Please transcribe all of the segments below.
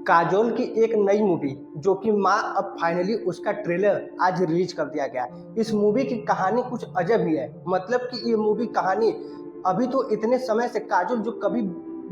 काजोल की एक नई मूवी जो कि माँ, अब फाइनली उसका ट्रेलर आज रिलीज कर दिया गया। इस मूवी की कहानी कुछ अजब ही है। मतलब कि ये मूवी कहानी अभी तो इतने समय से काजोल जो कभी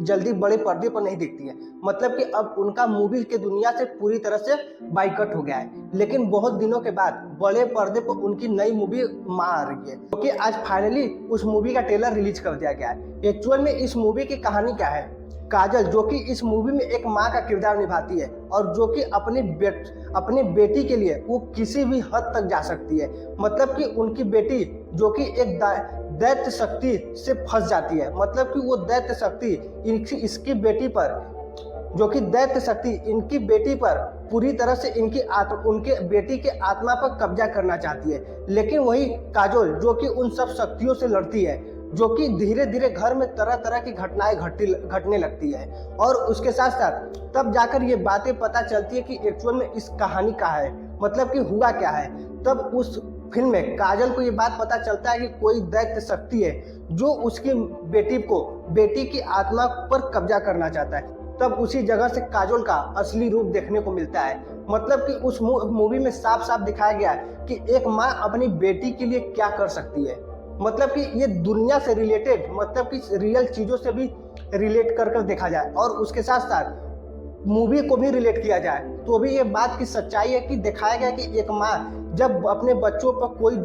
जल्दी बड़े पर्दे पर नहीं दिखती है, मतलब कि अब उनका मूवी के दुनिया से पूरी तरह से बाइकआउट हो गया है। लेकिन बहुत दिनों के बाद बड़े पर्दे पर उनकी नई मूवी माँ आ रही है, क्योंकि आज फाइनली उस मूवी का ट्रेलर रिलीज कर दिया गया है। एक्चुअल में इस मूवी की कहानी क्या है? काजल जो कि इस मूवी में एक माँ का किरदार निभाती है और जो कि अपनी बेटी के लिए वो किसी भी हद तक जा सकती है। मतलब कि उनकी बेटी जो कि एक दैत्य शक्ति से फंस जाती है। मतलब कि वो दैत्य शक्ति इसकी बेटी पर, जो कि दैत्य शक्ति इनकी बेटी पर पूरी तरह से उनके बेटी के आत्मा पर कब्जा करना चाहती है। लेकिन वही काजोल जो कि उन सब शक्तियों से लड़ती है, जो कि धीरे धीरे घर में तरह तरह की घटनाएं घटने लगती है। और उसके साथ साथ तब जाकर ये बातें पता चलती है कि एक्चुअल में इस कहानी का है, मतलब कि हुआ क्या है। तब उस फिल्म में काजल को ये बात पता चलता है कि कोई दैत्य शक्ति है जो उसकी बेटी की आत्मा पर कब्जा करना चाहता है। तब उसी जगह से काजोल का असली रूप देखने को मिलता है। मतलब कि उस मूवी में साफ साफ दिखाया गया है कि एक माँ अपनी बेटी के लिए क्या कर सकती है। मतलब कि ये दुनिया से रिलेटेड, मतलब कि रियल चीजों से भी रिलेट कर देखा जाए और उसके साथ साथ मूवी को भी रिलेट किया जाए तो भी ये बात की सच्चाई है कि दिखाया गया कि एक माँ जब अपने बच्चों पर कोई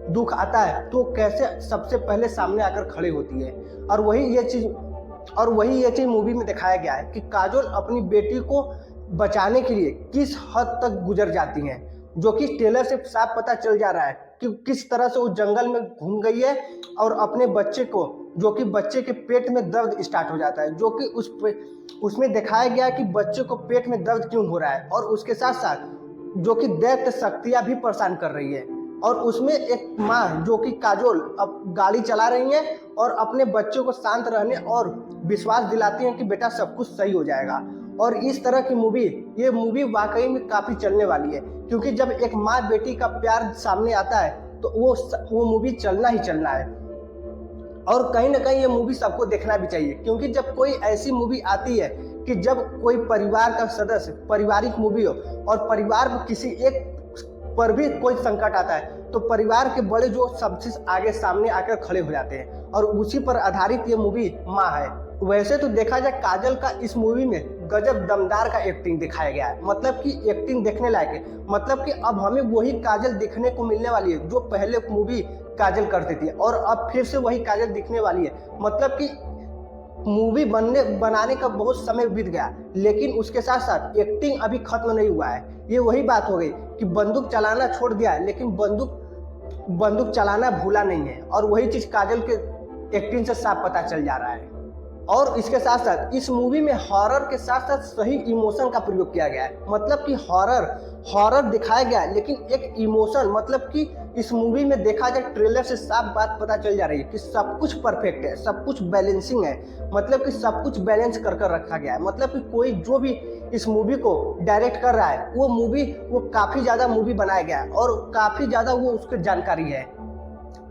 दुख आता है तो कैसे सबसे पहले सामने आकर खड़ी होती है। और वही ये चीज मूवी में दिखाया गया है कि काजोल अपनी बेटी को बचाने के लिए किस हद तक गुजर जाती हैं, जो कि ट्रेलर से साफ पता चल जा रहा है कि किस तरह से वो जंगल में घूम गई है और अपने बच्चे को, जो कि बच्चे के पेट में दर्द स्टार्ट हो जाता है, जो कि उसमें दिखाया गया कि बच्चे को पेट में दर्द क्यों हो रहा है। और उसके साथ साथ जो कि दैत्य शक्तियां भी परेशान कर रही है। और उसमें एक माँ जो कि काजोल अब गाड़ी चला रही है और अपने बच्चों को शांत रहने और विश्वास दिलाती हैं कि बेटा सब कुछ सही हो जाएगा। और इस तरह की ये मूवी वाकई में काफी चलने वाली है, क्योंकि जब एक माँ बेटी का प्यार सामने आता है तो वो मूवी चलना ही चलना है। और कहीं ना कहीं ये मूवी सबको देखना भी चाहिए, क्योंकि जब कोई ऐसी मूवी आती है कि जब कोई परिवार का सदस्य, पारिवारिक मूवी हो और परिवार में किसी एक पर भी कोई संकट आता है तो परिवार के बड़े जो सबसे आगे सामने आकर खड़े हो जाते हैं, और उसी पर आधारित ये मूवी माँ है। वैसे तो देखा जाए काजल का इस मूवी में गजब दमदार का एक्टिंग दिखाया गया है, मतलब कि एक्टिंग देखने लायक है। मतलब कि अब हमें वही काजल देखने को मिलने वाली है जो पहले मूवी काजल करती थी, और अब फिर से वही काजल दिखने वाली है। मतलब कि मूवी बनाने का बहुत समय बीत गया, लेकिन उसके साथ साथ एक्टिंग अभी खत्म नहीं हुआ है। ये वही बात हो गई कि बंदूक चलाना छोड़ दिया है, लेकिन बंदूक चलाना भूला नहीं है। और वही चीज काजल के एक्टिंग से साफ पता चल जा रहा है। और इसके साथ साथ इस मूवी में हॉरर के साथ साथ सही इमोशन का प्रयोग किया गया है। मतलब कि हॉरर दिखाया गया है, लेकिन एक इमोशन, मतलब कि इस मूवी में देखा जाए ट्रेलर से साफ बात पता चल जा रही है कि सब कुछ परफेक्ट है, सब कुछ बैलेंसिंग है। मतलब कि सब कुछ बैलेंस कर रखा गया है। मतलब कि कोई जो भी इस मूवी को डायरेक्ट कर रहा है वो काफी ज्यादा मूवी बनाया गया है और काफी ज्यादा वो उसकी जानकारी है।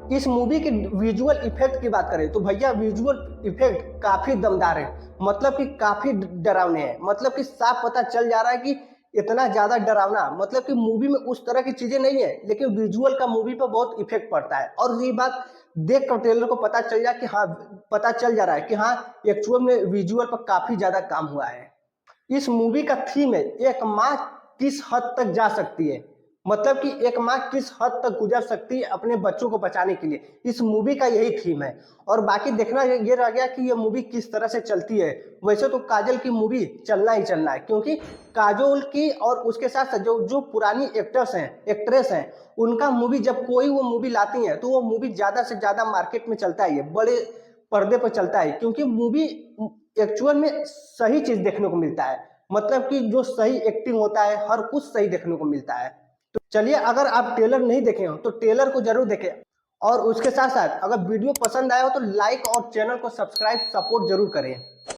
इस मूवी के विजुअल इफेक्ट की बात करें तो भैया विजुअल इफेक्ट काफी दमदार है, मतलब कि काफी डरावने हैं। मतलब कि साफ पता चल जा रहा है कि इतना ज्यादा डरावना, मतलब कि मूवी में उस तरह की चीजें नहीं है, लेकिन विजुअल का मूवी पर बहुत इफेक्ट पड़ता है। और ये बात देख कर ट्रेलर को पता चल जा रहा है कि हाँ, एक्चुअल में विजुअल पर काफी ज्यादा काम हुआ है। इस मूवी का थीम है एक माँ किस हद तक जा सकती है, मतलब कि एक माँ किस हद तक गुजर सकती है अपने बच्चों को बचाने के लिए। इस मूवी का यही थीम है। और बाकी देखना ये रह गया कि ये मूवी किस तरह से चलती है। वैसे तो काजल की मूवी चलना ही चलना है, क्योंकि काजोल की और उसके साथ साथ जो पुरानी एक्ट्रेस हैं उनका मूवी जब कोई वो मूवी लाती है तो वो मूवी ज्यादा से ज्यादा मार्केट में चलता है, बड़े पर्दे पर चलता है, क्योंकि मूवी एक्चुअल में सही चीज देखने को मिलता है। मतलब कि जो सही एक्टिंग होता है हर कुछ सही देखने को मिलता है। तो चलिए, अगर आप ट्रेलर नहीं देखे हो तो ट्रेलर को जरूर देखें, और उसके साथ साथ अगर वीडियो पसंद आया हो तो लाइक और चैनल को सब्सक्राइब सपोर्ट जरूर करें।